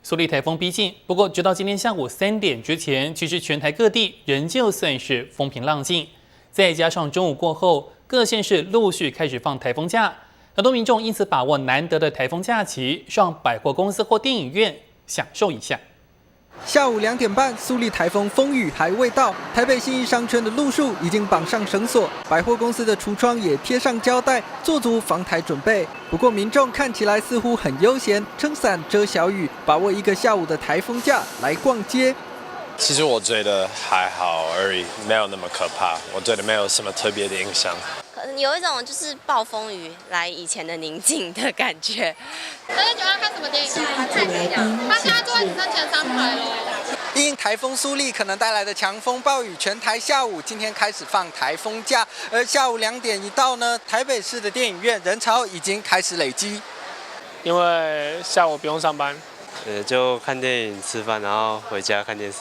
苏力台风逼近，不过直到今天下午3点之前，其实全台各地仍旧算是风平浪静。再加上中午过后，各县市陆续开始放台风假，很多民众因此把握难得的台风假期，上百货公司或电影院享受一下。下午2点半，苏力台风风雨还未到，台北信义商圈的路树已经绑上绳索，百货公司的橱窗也贴上胶带，做足防台准备。不过民众看起来似乎很悠闲，撑伞遮小雨，把握一个下午的台风假来逛街。其实我觉得还好而已，没有那么可怕，我觉得没有什么特别的影响。有一种就是暴风雨来以前的宁静的感觉。大家喜欢看什么电影？看电影。他现在坐在只剩前3排了。因台风苏力可能带来的强风暴雨，全台下午今天开始放台风假，而下午2点一到呢，台北市的电影院人潮已经开始累积。因为下午不用上班，就看电影、吃饭，然后回家看电视。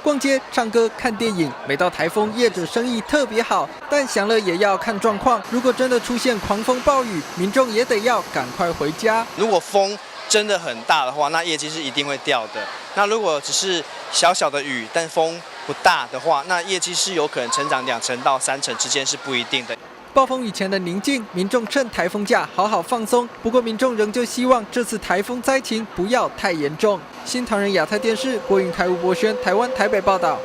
逛街、唱歌、看电影，每到台风，业者生意特别好，但想了也要看状况。如果真的出现狂风暴雨，民众也得要赶快回家。如果风真的很大的话，那业绩是一定会掉的。那如果只是小小的雨，但风不大的话，那业绩是有可能成长2成到3成之间，是不一定的。暴风雨前的宁静，民众趁台风假好好放松。不过民众仍旧希望这次台风灾情不要太严重。新唐人亚太电视郭云凯、吴博轩，台湾台北报道。